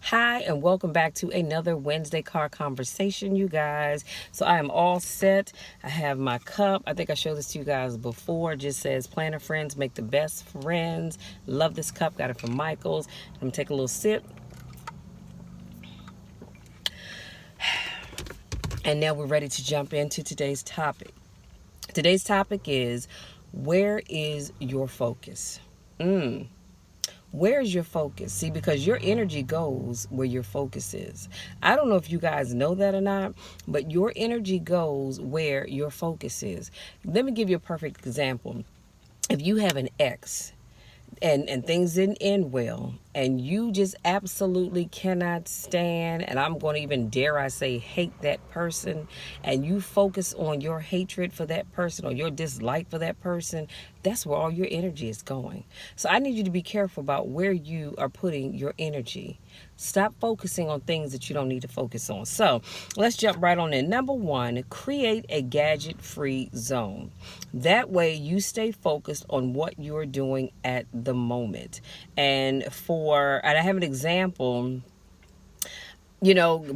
Hi, and welcome back to another Wednesday car conversation, you guys. So I am all set. I have my cup. I think I showed this to you guys before. It just says Planner Friends make the best friends. Love this cup. Got it from Michael's. I'm going to take a little sip. And now we're ready to jump into today's topic. Today's topic is, where is your focus? Where is your focus? See, because your energy goes where your focus is. I don't know if you guys know that or not, but your energy goes where your focus is. Let me give you a perfect example. If you have an ex and things didn't end well, and you just absolutely cannot stand, and I'm going to even dare I say hate that person, and you focus on your hatred for that person or your dislike for that person, that's where all your energy is going. So I need you to be careful about where you are putting your energy. Stop focusing on things that you don't need to focus on. So let's jump right on in. Number one, create a gadget-free zone. That way you stay focused on what you're doing at the moment. And I have an example.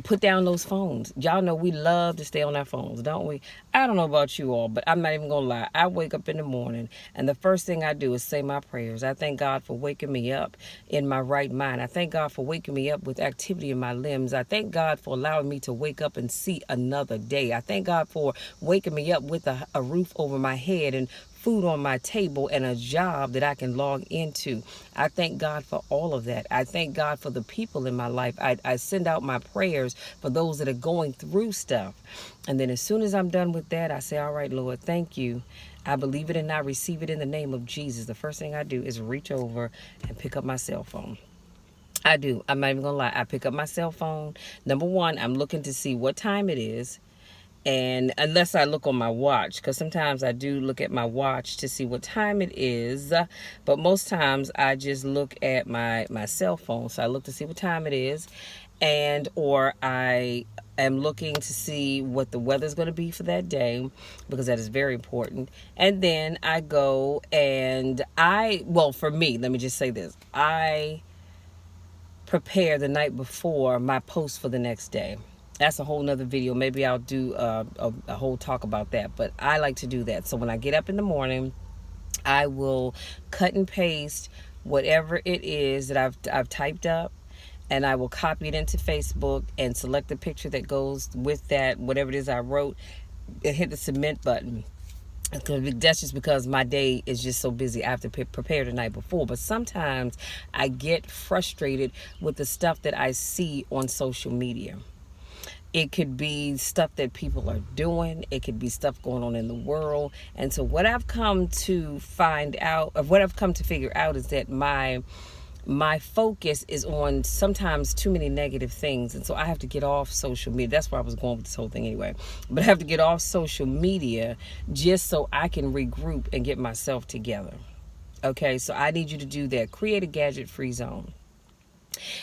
Put down those phones. Y'all know we love to stay on our phones, don't we? I don't know about you all, but I'm not even going to lie. I wake up in the morning, and the first thing I do is say my prayers. I thank God for waking me up in my right mind. I thank God for waking me up with activity in my limbs. I thank God for allowing me to wake up and see another day. I thank God for waking me up with a roof over my head and food on my table and a job that I can log into. I thank God for all of that. I thank God for the people in my life. I send out my prayers for those that are going through stuff. And then as soon as I'm done with that, I say, all right, Lord, thank you. I believe it and I receive it in the name of Jesus. The first thing I do is reach over and pick up my cell phone. I do. I'm not even going to lie. I pick up my cell phone. Number one, I'm looking to see what time it is. And unless I look on my watch, because sometimes I do look at my watch to see what time it is, but most times I just look at my cell phone. So I look to see what time it is, and or I am looking to see what the weather's going to be for that day, because that is very important. And then I go and for me, let me just say this, I prepare the night before my post for the next day. That's a whole nother video. Maybe I'll do a whole talk about that, but I like to do that. So when I get up in the morning, I will cut and paste whatever it is that I've typed up, and I will copy it into Facebook and select the picture that goes with that, whatever it is I wrote, and hit the submit button. That's just because my day is just so busy. I have to prepare the night before. But sometimes I get frustrated with the stuff that I see on social media. It could be stuff that people are doing. It could be stuff going on in the world. And so what I've come to figure out is that my focus is on sometimes too many negative things, and so I have to get off social media. That's where I was going with this whole thing anyway. But I have to get off social media just so I can regroup and get myself together. Okay, so I need you to do that. Create a gadget-free zone.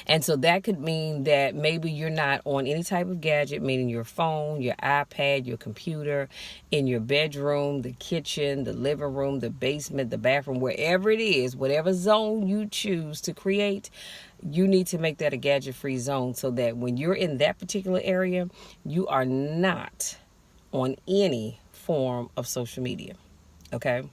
And so that could mean that maybe you're not on any type of gadget, meaning your phone, your iPad, your computer, in your bedroom, the kitchen, the living room, the basement, the bathroom, wherever it is, whatever zone you choose to create, you need to make that a gadget-free zone so that when you're in that particular area, you are not on any form of social media. Okay?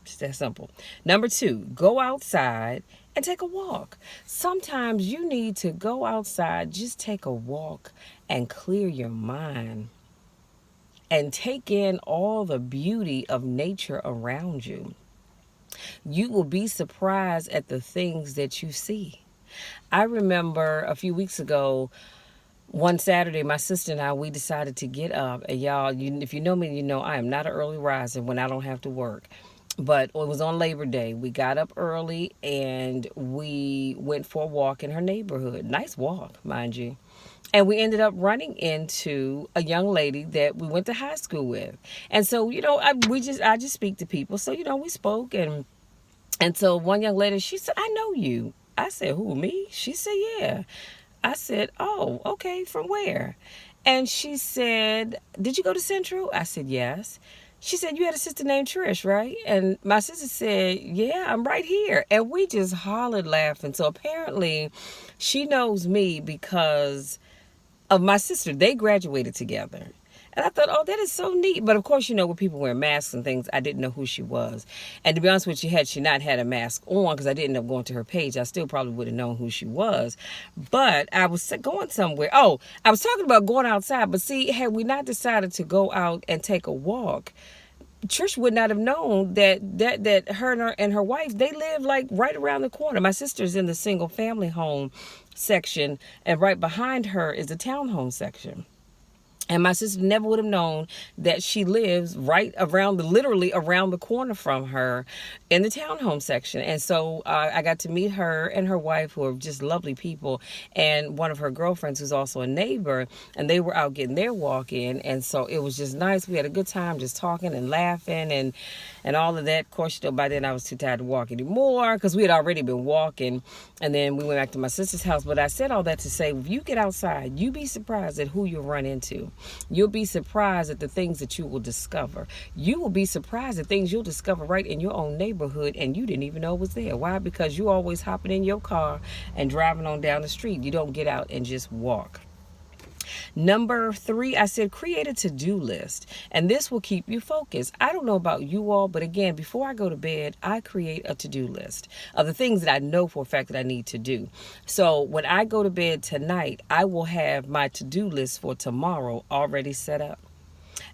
It's that simple. Number two, go outside and take a walk. Sometimes you need to go outside, just take a walk and clear your mind and take in all the beauty of nature around you. You will be surprised at the things that you see. I remember a few weeks ago, one Saturday, my sister and I, we decided to get up. And y'all, if you know me, you know I am not an early riser when I don't have to work. But it was on Labor Day. We got up early and we went for a walk in her neighborhood. Nice walk, mind you. And we ended up running into a young lady that we went to high school with. And so, I just speak to people. So, we spoke, and so one young lady, she said, "I know you." I said, "Who, me?" She said, "Yeah." I said, "Oh, okay, from where?" And she said, "Did you go to Central?" I said, "Yes." She said, you had a sister named Trish, right? And my sister said, yeah, I'm right here. And we just hollered laughing. So apparently she knows me because of my sister. They graduated together. And I thought, oh, that is so neat. But of course, with people wearing masks and things, I didn't know who she was. And to be honest with you, had she not had a mask on, because I didn't end up going to her page, I still probably would have known who she was. But I was going somewhere. Oh, I was talking about going outside. But see, had we not decided to go out and take a walk, Trish would not have known that her and her wife, they live like right around the corner. My sister's in the single family home section, and right behind her is the townhome section. And my sister never would have known that she lives right around literally around the corner from her in the townhome section. And so I got to meet her and her wife, who are just lovely people, and one of her girlfriends who's also a neighbor, and they were out getting their walk in. And so it was just nice. We had a good time just talking and laughing and all of that. Of course, by then I was too tired to walk anymore because we had already been walking. And then we went back to my sister's house. But I said all that to say, if you get outside, you be surprised at who you run into. You'll be surprised at the things that you will discover. You will be surprised at things you'll discover right in your own neighborhood and you didn't even know it was there. Why? Because you're always hopping in your car and driving on down the street. You don't get out and just walk. Number 3, I said create a to-do list, and this will keep you focused. I don't know about you all, but again, before I go to bed, I create a to-do list of the things that I know for a fact that I need to do. So when I go to bed tonight, I will have my to-do list for tomorrow already set up.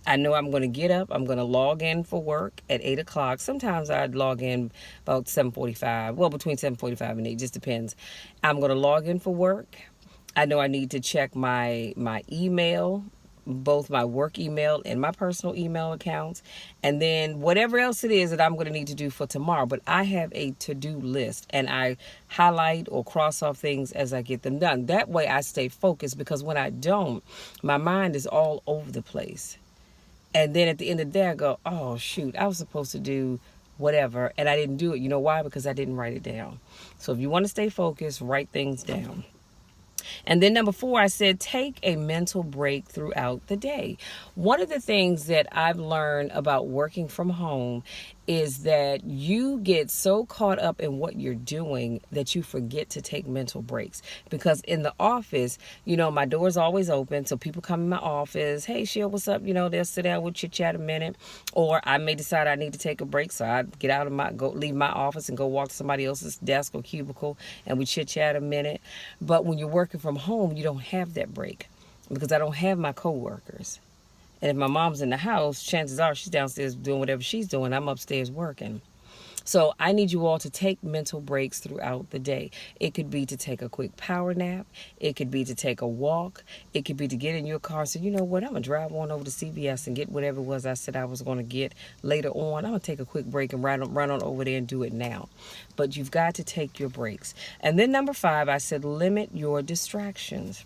I know I'm going to get up. I'm going to log in for work at 8 o'clock. Sometimes I'd log in about 7:45. Well, between 7:45 and 8, just depends. I'm going to log in for work. I know I need to check my email, both my work email and my personal email accounts, and then whatever else it is that I'm going to need to do for tomorrow. But I have a to-do list, and I highlight or cross off things as I get them done. That way I stay focused, because when I don't, my mind is all over the place. And then at the end of the day, I go, oh, shoot, I was supposed to do whatever, and I didn't do it. You know why? Because I didn't write it down. So if you want to stay focused, write things down. And then number 4, I said, take a mental break throughout the day. One of the things that I've learned about working from home is that you get so caught up in what you're doing that you forget to take mental breaks. Because in the office, my door's always open. So people come in my office, hey, Sheila, what's up? They'll sit down, we'll chit chat a minute. Or I may decide I need to take a break. So I get out of leave my office and go walk to somebody else's desk or cubicle, and we chit chat a minute. But when you're working from home, you don't have that break, because I don't have my coworkers. And if my mom's in the house, chances are she's downstairs doing whatever she's doing. I'm upstairs working. So I need you all to take mental breaks throughout the day. It could be to take a quick power nap. It could be to take a walk. It could be to get in your car and say, you know what, I'm going to drive on over to CVS and get whatever it was I said I was going to get later on. I'm going to take a quick break and run on over there and do it now. But you've got to take your breaks. And then number 5, I said limit your distractions.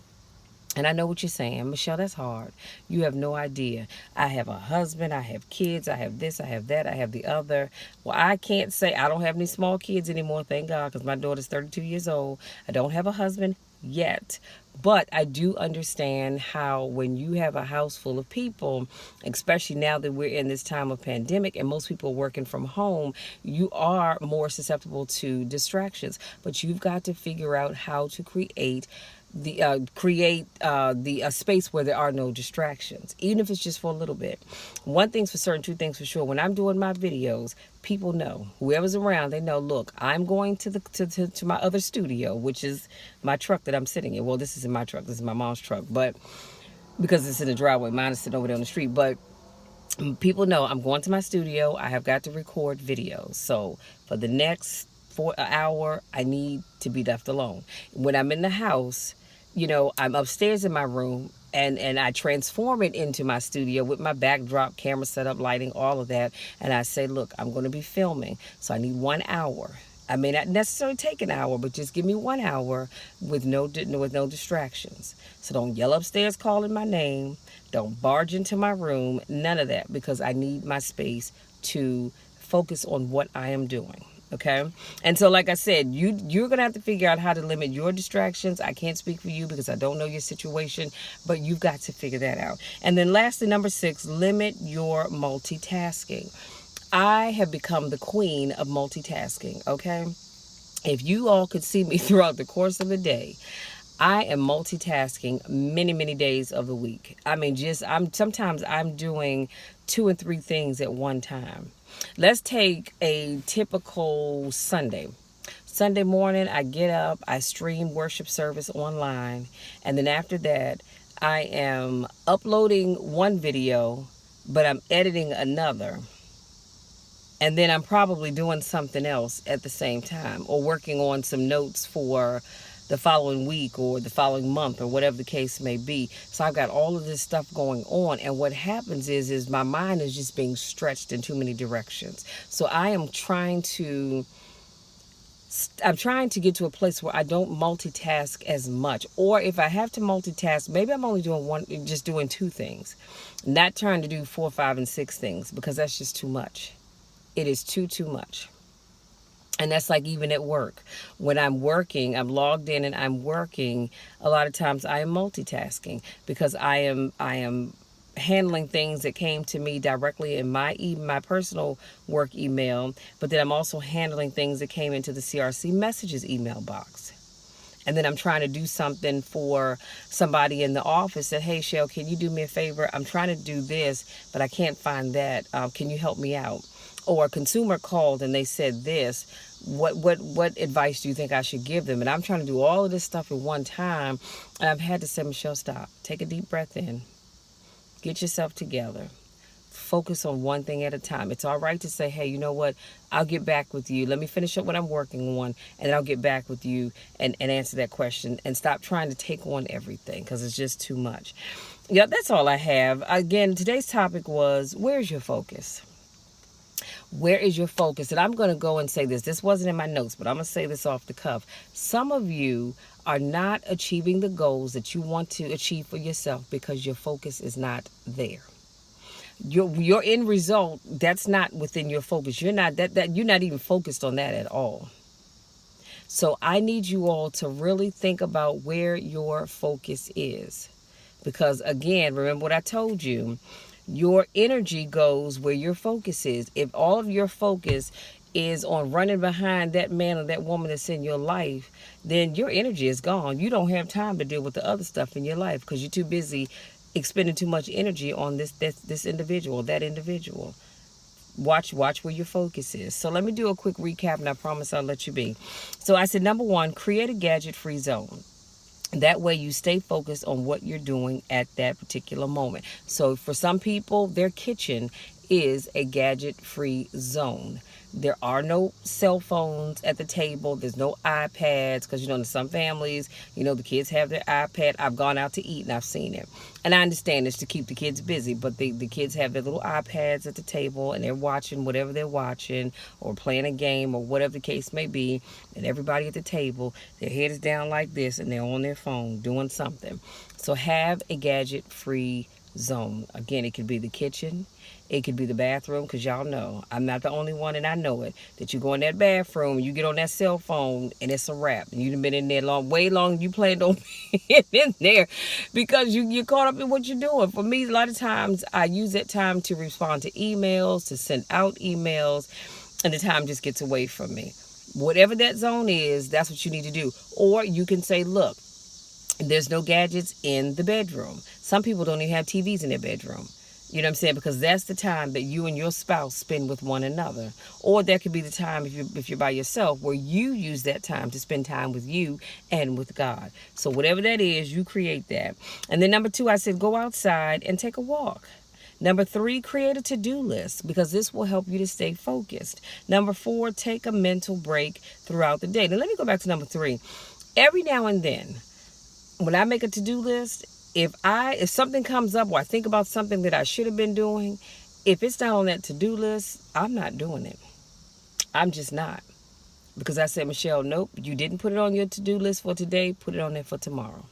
And I know what you're saying, Michelle, that's hard. You have no idea. I have a husband, I have kids, I have this, I have that, I have the other. Well, I can't say I don't have any small kids anymore, thank God, because my daughter's 32 years old. I don't have a husband yet. But I do understand how when you have a house full of people, especially now that we're in this time of pandemic and most people are working from home, you are more susceptible to distractions. But you've got to figure out how to create the space where there are no distractions, even if it's just for a little bit. One thing's for certain, two things for sure. When I'm doing my videos, people know, whoever's around, they know, look, I'm going to my other studio, which is my truck that I'm sitting in. Well, this isn't my truck, this is my mom's truck, but because it's in the driveway, mine is sitting over there on the street. But people know I'm going to my studio. I have got to record videos. So for the next hour, I need to be left alone. When I'm in the house, I'm upstairs in my room, and I transform it into my studio with my backdrop, camera setup, lighting, all of that. And I say, look, I'm going to be filming, so I need 1 hour. I may not necessarily take an hour, but just give me 1 hour with no distractions. So don't yell upstairs calling my name. Don't barge into my room. None of that, because I need my space to focus on what I am doing. Okay. And so, like I said, you're gonna have to figure out how to limit your distractions. I can't speak for you because I don't know your situation, but you've got to figure that out. And then lastly, number 6, limit your multitasking. I have become the queen of multitasking. Okay. If you all could see me throughout the course of the day, I am multitasking many, many days of the week. I mean, sometimes I'm doing 2 and 3 things at one time. Let's take a typical Sunday. Sunday morning, I get up, I stream worship service online, and then after that, I am uploading one video, but I'm editing another. And then I'm probably doing something else at the same time, or working on some notes for the following week or the following month or whatever the case may be. So I've got all of this stuff going on, and what happens is my mind is just being stretched in too many directions. So I'm trying to get to a place where I don't multitask as much. Or if I have to multitask, maybe I'm only doing 2 things, not trying to do 4, 5, and 6 things, because that's just too much. It is too much. And that's like even at work. When I'm working, I'm logged in and I'm working, a lot of times I am multitasking because I am handling things that came to me directly in my personal work email, but then I'm also handling things that came into the CRC messages email box. And then I'm trying to do something for somebody in the office that, hey, Shell, can you do me a favor? I'm trying to do this, but I can't find that. Can you help me out? Or a consumer called and they said this. What advice do you think I should give them? And I'm trying to do all of this stuff at one time. And I've had to say, Michelle, stop. Take a deep breath in. Get yourself together. Focus on one thing at a time. It's all right to say, hey, you know what? I'll get back with you. Let me finish up what I'm working on, and then I'll get back with you and answer that question. And stop trying to take on everything, because it's just too much. Yeah, that's all I have. Again, today's topic was, where's your focus? Where is your focus? And I'm going to go and say this. This wasn't in my notes, but I'm going to say this off the cuff. Some of you are not achieving the goals that you want to achieve for yourself because your focus is not there. Your end result, that's not within your focus. You're not you're not even focused on that at all. So I need you all to really think about where your focus is. Because again, remember what I told you, your energy goes where your focus is. If all of your focus is on running behind that man or that woman that's in your life, then your energy is gone. You don't have time to deal with the other stuff in your life because you're too busy expending too much energy on this individual, that individual. Watch where your focus is. So let me do a quick recap, and I promise I'll let you be. So I said, number 1, create a gadget-free zone. That way you stay focused on what you're doing at that particular moment. So for some people, their kitchen is a gadget-free zone. There are no cell phones at the table. There's no iPads because, in some families, the kids have their iPad. I've gone out to eat and I've seen it. And I understand it's to keep the kids busy, but the kids have their little iPads at the table and they're watching whatever they're watching or playing a game or whatever the case may be. And everybody at the table, their head is down like this and they're on their phone doing something. So have a gadget-free zone. Again, it could be the kitchen. It could be the bathroom, because y'all know, I'm not the only one, and I know it, that you go in that bathroom, you get on that cell phone, and it's a wrap. And you've been in there way long, you planned on being in there, because you're caught up in what you're doing. For me, a lot of times, I use that time to respond to emails, to send out emails, and the time just gets away from me. Whatever that zone is, that's what you need to do. Or you can say, look, there's no gadgets in the bedroom. Some people don't even have TVs in their bedroom. You know what I'm saying? Because that's the time that you and your spouse spend with one another. Or that could be the time if you're by yourself, where you use that time to spend time with you and with God. So whatever that is, you create that. And then number 2, I said go outside and take a walk. Number 3, create a to-do list, because this will help you to stay focused. Number 4, take a mental break throughout the day. Now let me go back to number 3. Every now and then, when I make a to-do list, if something comes up or I think about something that I should have been doing, if it's not on that to-do list, I'm not doing it. I'm just not. Because I said, Michelle, nope, you didn't put it on your to-do list for today. Put it on there for tomorrow.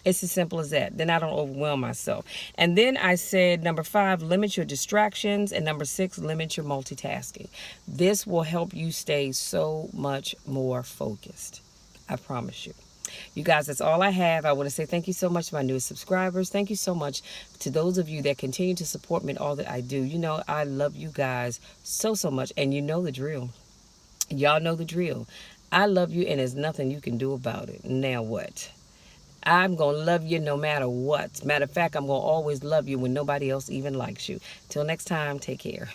It's as simple as that. Then I don't overwhelm myself. And then I said, number 5, limit your distractions. And number 6, limit your multitasking. This will help you stay so much more focused. I promise you. You guys, that's all I have. I want to say thank you so much to my newest subscribers. Thank you so much to those of you that continue to support me in all that I do. You know, I love you guys so, so much. And you know the drill. Y'all know the drill. I love you, and there's nothing you can do about it. Now what? I'm going to love you no matter what. Matter of fact, I'm going to always love you when nobody else even likes you. Till next time, take care.